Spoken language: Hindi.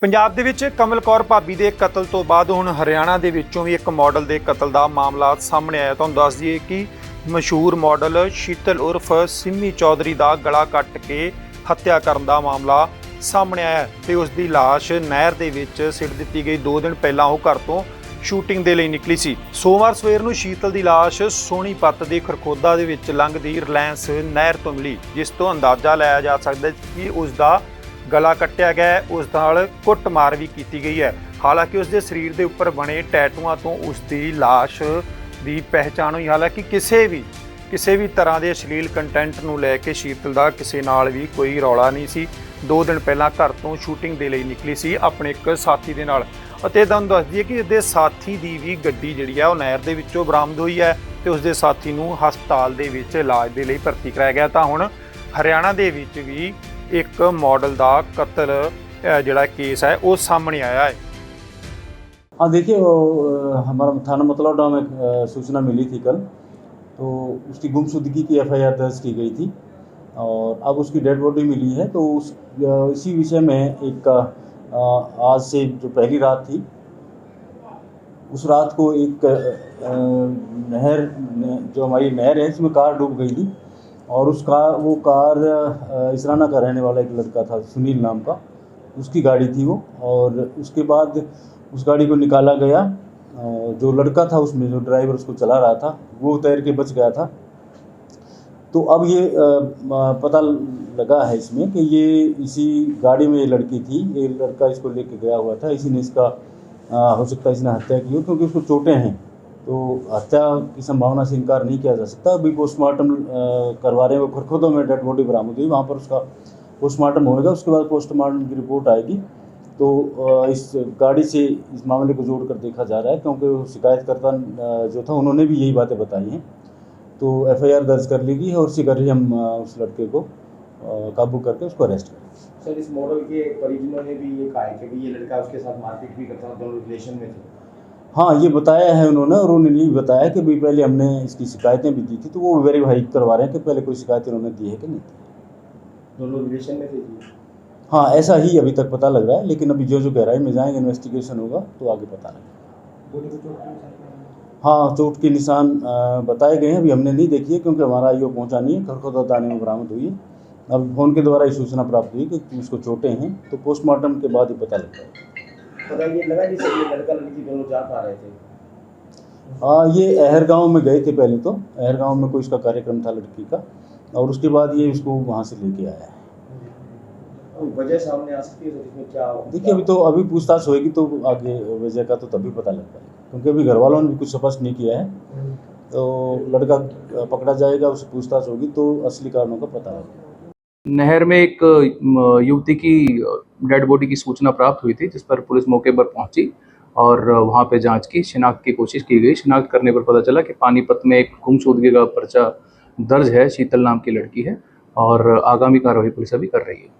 ਪੰਜਾਬ ਦੇ ਵਿੱਚ ਕਮਲ ਕੌਰ ਭਾਬੀ ਦੇ ਕਤਲ ਤੋਂ ਬਾਅਦ ਹੁਣ ਹਰਿਆਣਾ ਦੇ ਵਿੱਚੋਂ ਵੀ ਇੱਕ ਮਾਡਲ ਦੇ ਕਤਲ ਦਾ ਮਾਮਲਾ ਸਾਹਮਣੇ ਆਇਆ। ਤੁਹਾਨੂੰ ਦੱਸ ਦਈਏ ਕਿ ਮਸ਼ਹੂਰ ਮਾਡਲ ਸ਼ੀਤਲ ਉਰਫ ਸਿੰਮੀ ਚੌਧਰੀ ਦਾ ਗਲਾ ਕੱਟ ਕੇ ਹੱਤਿਆ ਕਰਨ ਦਾ ਮਾਮਲਾ ਸਾਹਮਣੇ ਆਇਆ ਤੇ ਉਸ ਦੀ ਲਾਸ਼ ਨਹਿਰ ਦੇ ਵਿੱਚ ਸਿੱਟ ਦਿੱਤੀ ਗਈ। 2 ਦਿਨ ਪਹਿਲਾਂ ਉਹ ਘਰ ਤੋਂ ਸ਼ੂਟਿੰਗ ਦੇ ਲਈ ਨਿਕਲੀ ਸੀ। ਸੋਮਵਾਰ ਸਵੇਰ ਨੂੰ ਸ਼ੀਤਲ ਦੀ ਲਾਸ਼ ਸੋਨੀਪਤ ਦੇ ਖਰਖੋਦਾ ਦੇ ਵਿੱਚ ਲੰਘਦੀ ਰਿਲਾਇੰਸ ਨਹਿਰ ਤੋਂ ਮਿਲੀ, ਜਿਸ ਤੋਂ ਅੰਦਾਜ਼ਾ ਲਾਇਆ ਜਾ ਸਕਦਾ ਕਿ ਉਸ ਦਾ ਗਲਾ ਕੱਟਿਆ ਗਿਆ, ਉਸ ਨਾਲ ਕੁੱਟਮਾਰ ਵੀ ਕੀਤੀ ਗਈ ਹੈ। ਹਾਲਾਂਕਿ ਉਸ ਦੇ ਸਰੀਰ ਦੇ ਉੱਪਰ ਬਣੇ ਟੈਟੂਆਂ ਤੋਂ ਉਸ ਦੀ ਲਾਸ਼ ਦੀ ਪਹਿਚਾਣ ਹੋਈ। ਹਾਲਾਂਕਿ ਕਿਸੇ ਵੀ ਤਰ੍ਹਾਂ ਦੇ ਅਸ਼ਲੀਲ ਕੰਟੈਂਟ ਨੂੰ ਲੈ ਕੇ ਸ਼ੀਤਲ ਦਾ ਕਿਸੇ ਨਾਲ ਵੀ ਕੋਈ ਰੌਲਾ ਨਹੀਂ ਸੀ। 2 ਦਿਨ ਪਹਿਲਾਂ ਘਰ ਤੋਂ ਸ਼ੂਟਿੰਗ ਦੇ ਲਈ ਨਿਕਲੀ ਸੀ ਆਪਣੇ ਇੱਕ ਸਾਥੀ ਦੇ ਨਾਲ, ਅਤੇ ਤੁਹਾਨੂੰ ਦੱਸ ਦਈਏ ਕਿ ਉਸਦੇ ਸਾਥੀ ਦੀ ਵੀ ਗੱਡੀ ਜਿਹੜੀ ਹੈ ਉਹ ਨਹਿਰ ਦੇ ਵਿੱਚੋਂ ਬਰਾਮਦ ਹੋਈ ਹੈ ਤੇ ਉਸਦੇ ਸਾਥੀ ਨੂੰ ਹਸਪਤਾਲ ਦੇ ਵਿੱਚ ਇਲਾਜ ਦੇ ਲਈ ਭਰਤੀ ਕਰਾਇਆ ਗਿਆ। ਤਾਂ ਹੁਣ ਹਰਿਆਣਾ ਦੇ ਵਿੱਚ ਵੀ एक मॉडल का कत्ल जड़ा केस है वो सामने आया है। हाँ देखिए, हमारा थाना मतलौडा में सूचना मिली थी कल, तो उसकी गुमशुदगी की एफआईआर दर्ज की गई थी और अब उसकी डेड बॉडी मिली है। तो इसी विषय में एक आज से जो पहली रात थी, उस रात को एक नहर जो हमारी नहर है इसमें कार डूब गई थी और वो कार इसराना का रहने वाला एक लड़का था, सुनील नाम का, उसकी गाड़ी थी वो। और उसके बाद उस गाड़ी को निकाला गया। जो लड़का था उसमें, जो ड्राइवर उसको चला रहा था, वो तैर के बच गया था। तो अब ये पता लगा है इसमें कि ये इसी गाड़ी में ये लड़की थी, ये लड़का इसको लेके गया हुआ था। इसी ने इसका हो सकता है इसने हत्या की हो, क्योंकि उसको चोटें हैं, तो हत्या की संभावना से इनकार नहीं किया जा सकता। अभी पोस्टमार्टम करवा रहे हैं, वो खरखोदों में डेड बॉडी बरामद हुई, वहाँ पर उसका पोस्टमार्टम होगा। उसके बाद पोस्टमार्टम की रिपोर्ट आएगी। तो इस गाड़ी से इस मामले को जोड़कर देखा जा रहा है, क्योंकि शिकायतकर्ता जो था उन्होंने भी यही बातें बताई हैं। तो एफआईआर दर्ज कर ली गई है और शीघ्र ही हम उस लड़के को काबू करके उसको अरेस्ट करेंगे। सर, इस मॉडल के परिजनों ने भी ये कहा है कि ये लड़का उसके साथ मारपीट भी करता था, दोनों रिलेशन में थे। हाँ, ये बताया है उन्होंने, और उन्होंने ये बताया कि भाई पहले हमने इसकी शिकायतें भी दी थी, तो वो वेरीफाई करवा रहे हैं कि पहले कोई शिकायत उन्होंने दी है कि नहीं दी। दोनों रिलेशन में थे जी? हाँ, ऐसा ही अभी तक पता लग रहा है, लेकिन अभी जो गहराई में जाएंगे, इन्वेस्टिगेशन होगा तो आगे पता लगेगा। हाँ, चोट के निशान बताए गए हैं, अभी हमने नहीं देखी है क्योंकि हमारा आईओ पहुँचा नहीं है। खरखोदा थाने में बरामद हुई है। अब फोन के द्वारा ये सूचना प्राप्त हुई कि उसको चोटें हैं, तो पोस्टमार्टम के बाद ही पता लग जाएगा। पता ये लगा जैसे ये लड़का लड़की दोनों जा पा रहे थे? हाँ, ये अहर गांव में गए थे पहले, तो अहर गांव में कोई इसका कार्यक्रम था लड़की का, और उसके बाद ये उसको वहाँ से लेके आया है। वजह सामने आ सकती है तो इसमें क्या? देखिए, अभी पूछताछ होगी तो आगे वजह का तो तभी पता लग पाएगा, क्योंकि अभी घर वालों ने भी कुछ स्पष्ट नहीं किया है। तो लड़का पकड़ा जाएगा, उससे पूछताछ होगी तो असली कारणों का पता लगेगा। नहर में एक युवती की डेड बॉडी की सूचना प्राप्त हुई थी, जिस पर पुलिस मौके पर पहुंची और वहां पे जांच की, शिनाख्त की कोशिश की गई। शिनाख्त करने पर पता चला कि पानीपत में एक गुमशुदगी का पर्चा दर्ज है, शीतल नाम की लड़की है, और आगामी कार्रवाई पुलिस अभी कर रही है।